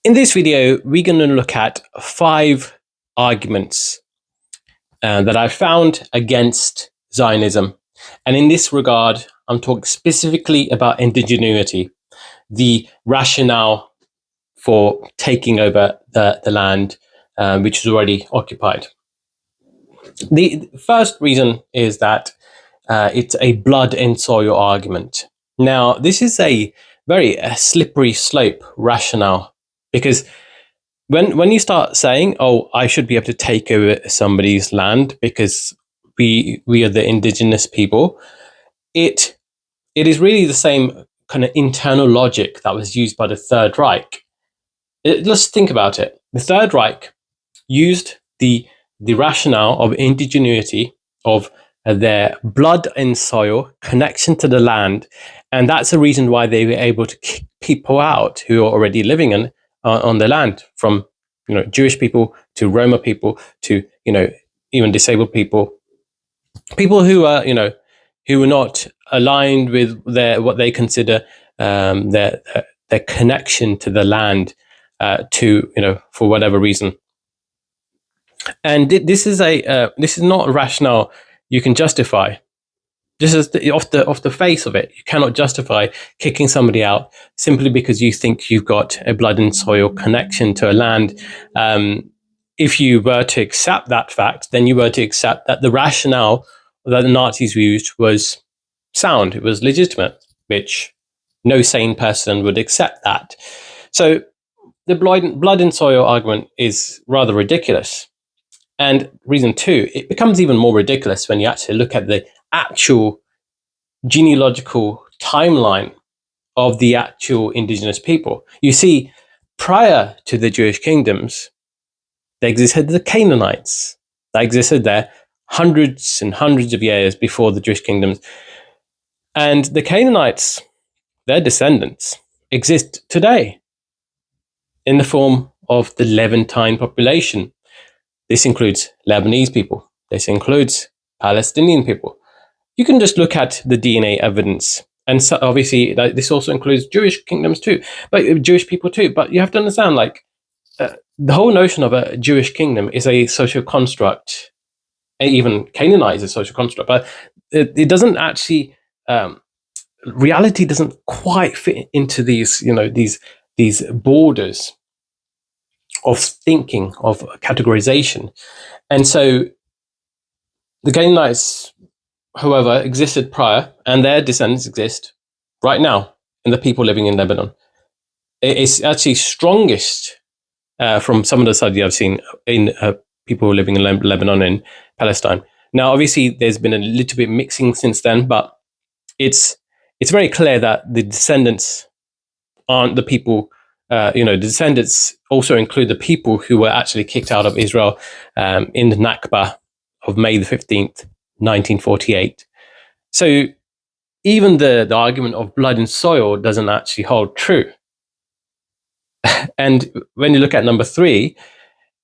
In this video, we're going to look at 5 arguments that I found against Zionism. And in this regard, I'm talking specifically about indigeneity, the rationale for taking over the land which is already occupied. The first reason is that it's a blood and soil argument. Now, this is a very slippery slope rationale, because when you start saying, "Oh, I should be able to take over somebody's land because we are the indigenous people," it is really the same kind of internal logic that was used by the Third Reich. Let's think about it. The Third Reich used the rationale of indigeneity, of their blood and soil connection to the land, and that's the reason why they were able to kick people out who are already living on the land, from Jewish people to Roma people to even disabled people who are who were not aligned with what they consider their connection to the land, for whatever reason. And this is not a rationale you can justify. This is off the face of it. You cannot justify kicking somebody out simply because you think you've got a blood and soil connection to a land. If you were to accept that fact, then you were to accept that the rationale that the Nazis used was sound. It was legitimate, which no sane person would accept that. So the blood and soil argument is rather ridiculous. And reason 2, it becomes even more ridiculous when you actually look at the actual genealogical timeline of the actual indigenous people. You see, prior to the Jewish kingdoms, there existed the Canaanites. That existed there hundreds and hundreds of years before the Jewish kingdoms. And the Canaanites, their descendants, exist today in the form of the Levantine population. This includes Lebanese people. This includes Palestinian people. You can just look at the DNA evidence. And so obviously, this also includes Jewish kingdoms too, but Jewish people too. But you have to understand, the whole notion of a Jewish kingdom is a social construct. Even Canaanite is a social construct, but it doesn't actually. Reality doesn't quite fit into these borders of thinking, of categorization. And so the Canaanites, however, existed prior, and their descendants exist right now in the people living in Lebanon. It's actually strongest from some of the studies I've seen in people living in Lebanon and Palestine. Now, obviously, there's been a little bit mixing since then, but it's very clear that the descendants aren't the people. The descendants also include the people who were actually kicked out of Israel in the Nakba of May the 15th, 1948. So even the argument of blood and soil doesn't actually hold true. And when you look at number 3,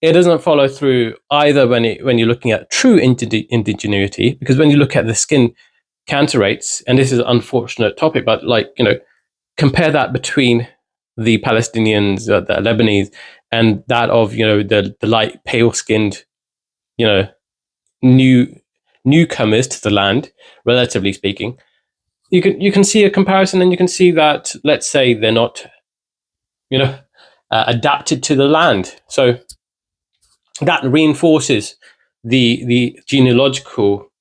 it doesn't follow through either when you're looking at true indigeneity, because when you look at the skin cancer rates, and this is an unfortunate topic, but compare that between the Palestinians, the Lebanese, and that of the light pale skinned newcomers to the land, relatively speaking. You can see a comparison, and you can see that, let's say, they're not adapted to the land. So that reinforces the genealogical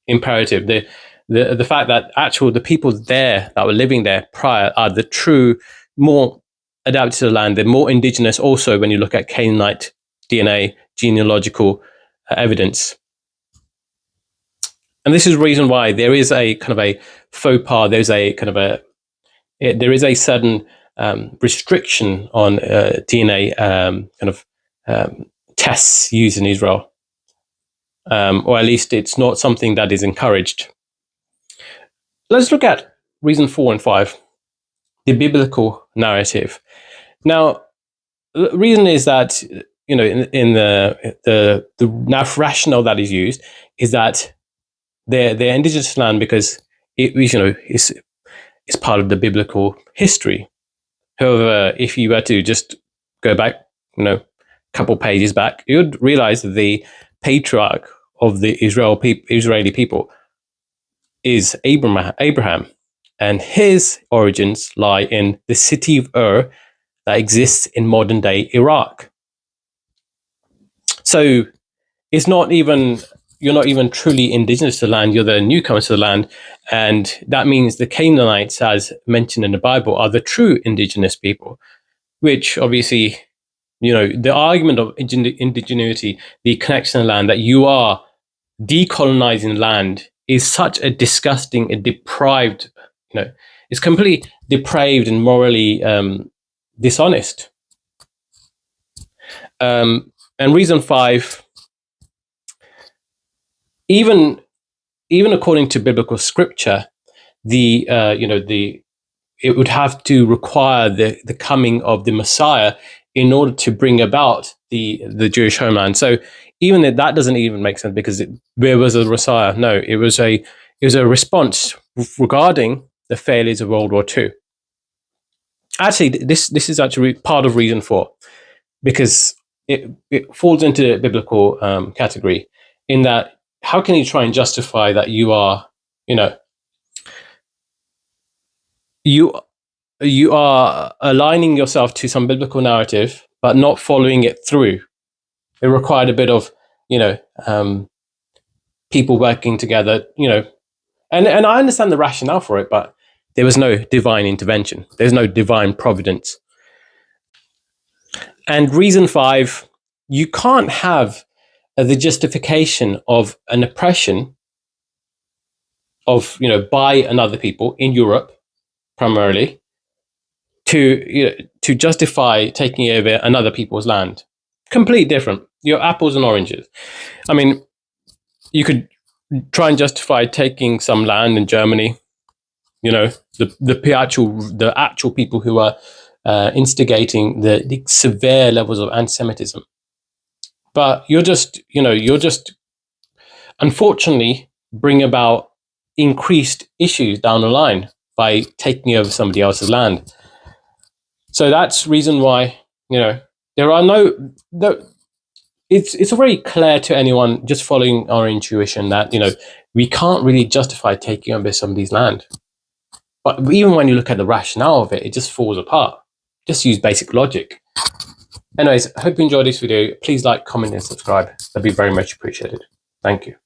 imperative, the fact that the people there that were living there prior are the true, more adapted to the land. They're more indigenous also when you look at Canaanite DNA, genealogical evidence. And this is the reason why there is a kind of a faux pas, there is a certain restriction on DNA tests used in Israel. Or at least it's not something that is encouraged. Let's look at reason 4 and 5, the biblical narrative. Now, the reason is that in the rationale that is used is that they're indigenous land because it's part of the biblical history. However, if you were to just go back, a couple pages back, you'd realize that the patriarch of the Israeli people is Abraham, and his origins lie in the city of Ur that exists in modern day Iraq. So it's not even, you're not even truly indigenous to the land, you're the newcomers to the land. And that means the Canaanites, as mentioned in the Bible, are the true indigenous people, which obviously, the argument of indigeneity, the connection to land, that you are decolonizing land, is such a disgusting and deprived, it's completely depraved and morally dishonest. And reason 5, even according to biblical scripture, it would have to require the coming of the Messiah in order to bring about the Jewish homeland. So even that doesn't even make sense, because where was the Messiah? No, it was a response regarding the failures of World War II. Actually, this is actually part of reason 4, because it falls into the biblical category, in that how can you try and justify that you are, you are aligning yourself to some biblical narrative, but not following it through? It required a bit of, people working together, and I understand the rationale for it, but there was no divine intervention. There's no divine providence. And reason 5, you can't have the justification of an oppression of, by another people in Europe, primarily, to justify taking over another people's land. Completely different. You're apples and oranges. I mean, you could try and justify taking some land in Germany, the actual people who are instigating the severe levels of anti-Semitism. But you're just unfortunately bring about increased issues down the line by taking over somebody else's land. So that's reason why, there are no it's already clear to anyone just following our intuition that, we can't really justify taking over somebody's land. But even when you look at the rationale of it, it just falls apart. Just use basic logic. Anyways, I hope you enjoyed this video. Please like, comment, and subscribe. That'd be very much appreciated. Thank you.